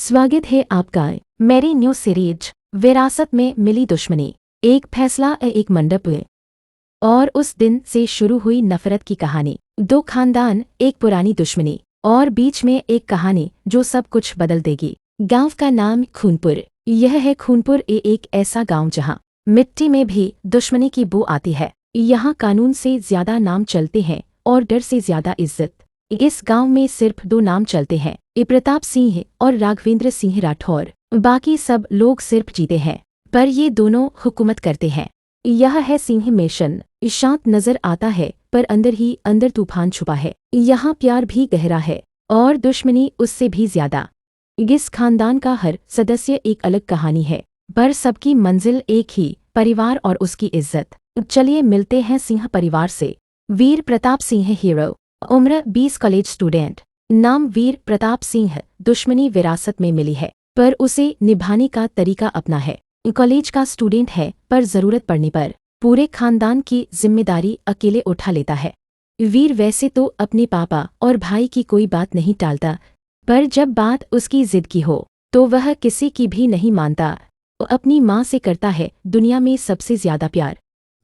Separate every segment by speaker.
Speaker 1: स्वागत है आपका मेरी न्यू सीरीज विरासत में मिली दुश्मनी। एक फैसला एक मंडप है और उस दिन से शुरू हुई नफरत की कहानी। दो खानदान, एक पुरानी दुश्मनी और बीच में एक कहानी जो सब कुछ बदल देगी। गांव का नाम खूनपुर। यह है खूनपुर, एक ऐसा गांव जहां मिट्टी में भी दुश्मनी की बू आती है। यहाँ कानून से ज्यादा नाम चलते हैं और डर से ज्यादा इज्जत। इस गांव में सिर्फ दो नाम चलते हैं, प्रताप सिंह और राघवेंद्र सिंह राठौर। बाकी सब लोग सिर्फ जीते हैं, पर ये दोनों हुकूमत करते हैं। यह है सिंह मिशन। शांत नजर आता है पर अंदर ही अंदर तूफान छुपा है। यहाँ प्यार भी गहरा है और दुश्मनी उससे भी ज्यादा। इस खानदान का हर सदस्य एक अलग कहानी है, पर सबकी मंजिल एक ही, परिवार और उसकी इज्जत। चलिए मिलते हैं सिंह परिवार से। वीर प्रताप सिंह हीरो, उम्र 20, कॉलेज स्टूडेंट। नाम वीर प्रताप सिंह। दुश्मनी विरासत में मिली है पर उसे निभाने का तरीका अपना है। कॉलेज का स्टूडेंट है पर जरूरत पड़ने पर पूरे खानदान की जिम्मेदारी अकेले उठा लेता है। वीर वैसे तो अपने पापा और भाई की कोई बात नहीं टालता, पर जब बात उसकी जिद की हो तो वह किसी की भी नहीं मानता। अपनी माँ से करता है दुनिया में सबसे ज्यादा प्यार।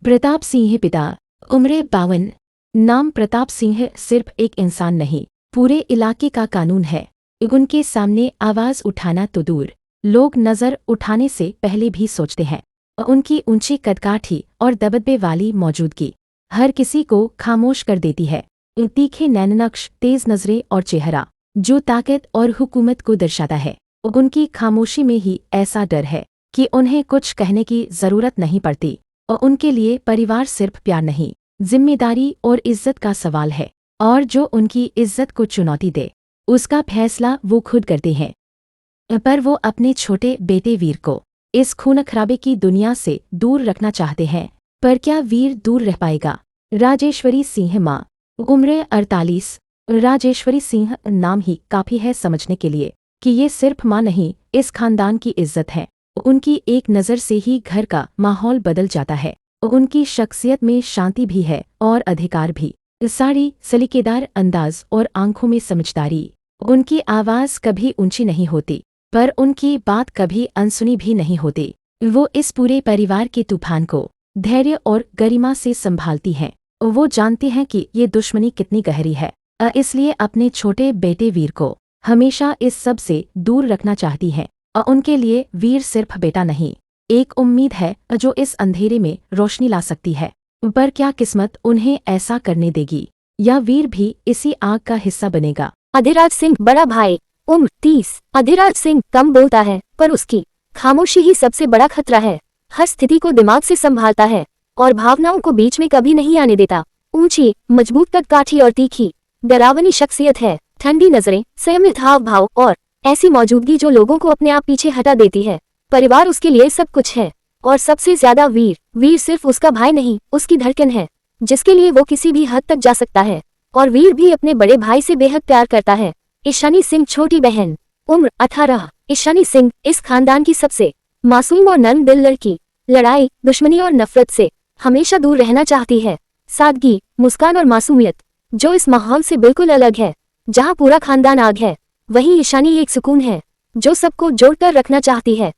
Speaker 1: प्रताप सिंह पिता, उम्र 52। नाम प्रताप सिंह सिर्फ एक इंसान नहीं, पूरे इलाके का कानून है। उनके सामने आवाज उठाना तो दूर, लोग नजर उठाने से पहले भी सोचते हैं। उनकी ऊंची कदकाठी और दबदबे वाली मौजूदगी हर किसी को खामोश कर देती है। तीखे नैननक्श, तेज नजरें और चेहरा जो ताकत और हुकूमत को दर्शाता है। उनकी खामोशी में ही ऐसा डर है कि उन्हें कुछ कहने की जरूरत नहीं पड़ती। और उनके लिए परिवार सिर्फ प्यार नहीं, जिम्मेदारी और इज्जत का सवाल है, और जो उनकी इज्जत को चुनौती दे उसका फैसला वो खुद करते हैं। पर वो अपने छोटे बेटे वीर को इस खून खराबे की दुनिया से दूर रखना चाहते हैं। पर क्या वीर दूर रह पाएगा? राजेश्वरी सिंह माँ, उम्र 48। राजेश्वरी सिंह नाम ही काफी है समझने के लिए कि ये सिर्फ माँ नहीं, इस खानदान की इज्जत है। उनकी एक नज़र से ही घर का माहौल बदल जाता है। उनकी शख्सियत में शांति भी है और अधिकार भी। साड़ी, सलीकेदार अंदाज और आंखों में समझदारी। उनकी आवाज कभी ऊंची नहीं होती, पर उनकी बात कभी अनसुनी भी नहीं होती। वो इस पूरे परिवार के तूफान को धैर्य और गरिमा से संभालती हैं। वो जानती हैं कि ये दुश्मनी कितनी गहरी है, इसलिए अपने छोटे बेटे वीर को हमेशा इस सब से दूर रखना चाहती हैं। उनके लिए वीर सिर्फ बेटा नहीं, एक उम्मीद है जो इस अंधेरे में रोशनी ला सकती है। पर क्या किस्मत उन्हें ऐसा करने देगी, या वीर भी इसी आग का हिस्सा बनेगा?
Speaker 2: अधिराज सिंह बड़ा भाई, उम्र 30। अधिराज सिंह कम बोलता है पर उसकी खामोशी ही सबसे बड़ा खतरा है। हर स्थिति को दिमाग से संभालता है और भावनाओं को बीच में कभी नहीं आने देता। ऊंची, मजबूत कदकाठी और तीखी, डरावनी शख्सियत है। ठंडी नजरें, संयमित हाव भाव और ऐसी मौजूदगी जो लोगों को अपने आप पीछे हटा देती है। परिवार उसके लिए सब कुछ है, और सबसे ज्यादा वीर सिर्फ उसका भाई नहीं, उसकी धड़कन है, जिसके लिए वो किसी भी हद तक जा सकता है। और वीर भी अपने बड़े भाई से बेहद प्यार करता है। ईशानी सिंह छोटी बहन, उम्र 18। ईशानी सिंह इस खानदान की सबसे मासूम और नर्म दिल लड़की। लड़ाई, दुश्मनी और नफरत से हमेशा दूर रहना चाहती है। सादगी, मुस्कान और मासूमियत जो इस माहौल से बिल्कुल अलग है, जहाँ पूरा खानदान आग है, वहीं ईशानी एक सुकून है जो सबको जोड़कर रखना चाहती है।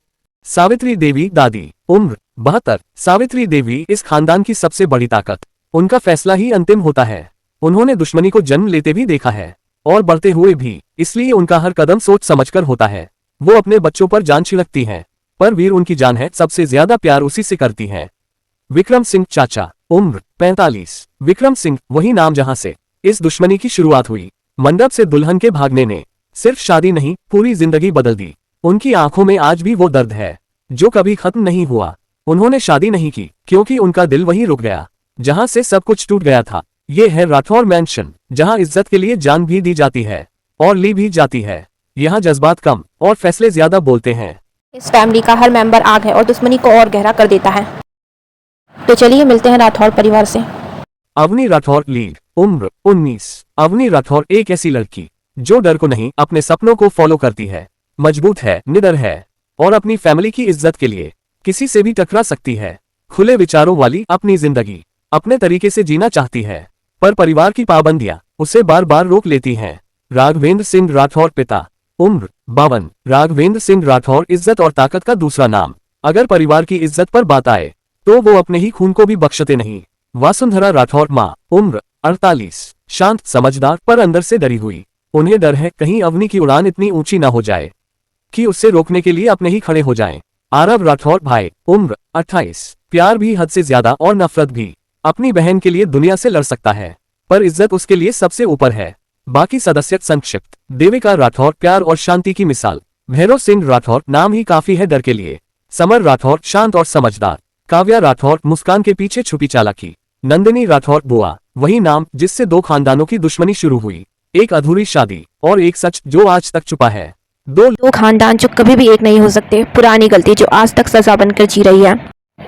Speaker 3: सावित्री देवी दादी, उम्र 72। सावित्री देवी इस खानदान की सबसे बड़ी ताकत। उनका फैसला ही अंतिम होता है। उन्होंने दुश्मनी को जन्म लेते भी देखा है और बढ़ते हुए भी, इसलिए उनका हर कदम सोच समझकर होता है। वो अपने बच्चों पर जान छिड़कती हैं, पर वीर उनकी जान है, सबसे ज्यादा प्यार उसी से करती हैं। विक्रम सिंह चाचा, उम्र 45। विक्रम सिंह वही नाम जहां से इस दुश्मनी की शुरुआत हुई। मंडप से दुल्हन के भागने ने सिर्फ शादी नहीं, पूरी जिंदगी बदल दी। उनकी आंखों में आज भी वो दर्द है जो कभी खत्म नहीं हुआ। उन्होंने शादी नहीं की क्योंकि उनका दिल वहीं रुक गया जहां से सब कुछ टूट गया था। ये है राठौर मैंशन, जहां इज्जत के लिए जान भी दी जाती है और ली भी जाती है। यहाँ जज्बात कम और फैसले ज्यादा बोलते हैं।
Speaker 4: इस फैमिली का हर मेंबर आग है और दुश्मनी को और गहरा कर देता है। तो चलिए मिलते हैं राठौर परिवार से।
Speaker 3: अवनी राठौर लीड, उम्र 19। अवनी राठौर एक ऐसी लड़की जो डर को नहीं, अपने सपनों को फॉलो करती है। मजबूत है, निडर है और अपनी फैमिली की इज्जत के लिए किसी से भी टकरा सकती है। खुले विचारों वाली अपनी जिंदगी अपने तरीके से जीना चाहती है, पर परिवार की पाबंदियां उसे बार बार रोक लेती हैं। राघवेंद्र सिंह राठौर पिता, उम्र 52। राघवेंद्र सिंह राठौर इज्जत और ताकत का दूसरा नाम। अगर परिवार की इज्जत पर बात आए तो वो अपने ही खून को भी बख्शते नहीं। वासुंधरा राठौर माँ। उम्र 48। शांत समझदार पर अंदर से डरी हुई। उन्हें डर है कहीं अवनी की उड़ान इतनी ऊंची ना हो जाए कि उससे रोकने के लिए अपने ही खड़े हो जाएं। आरव राठौर भाई। उम्र 28। प्यार भी हद से ज्यादा और नफरत भी। अपनी बहन के लिए दुनिया से लड़ सकता है पर इज्जत उसके लिए सबसे ऊपर है। बाकी सदस्य संक्षिप्त। देविका राठौर प्यार और शांति की मिसाल। भैरव सिंह राठौर नाम ही काफी है डर के लिए। समर राठौर शांत और समझदार। काव्या राठौर मुस्कान के पीछे छुपी चालाकी। नंदिनी राठौर बुआ वही नाम जिससे दो खानदानों की दुश्मनी शुरू हुई। एक अधूरी शादी और एक सच जो आज तक छुपा है।
Speaker 4: दो खानदान जो कभी भी एक नहीं हो सकते, पुरानी गलती जो आज तक सजा बनकर जी रही है।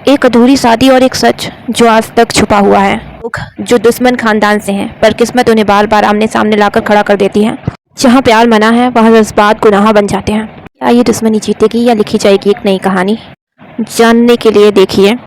Speaker 4: एक अधूरी शादी और एक सच जो आज तक छुपा हुआ है। लोग जो दुश्मन खानदान से हैं पर किस्मत उन्हें बार बार आमने सामने लाकर खड़ा कर देती है। जहाँ प्यार मना है वहाँ जज्बात गुनाह बन जाते हैं। क्या ये दुश्मनी जीतेगी या लिखी जाएगी एक नई कहानी? जानने के लिए देखिए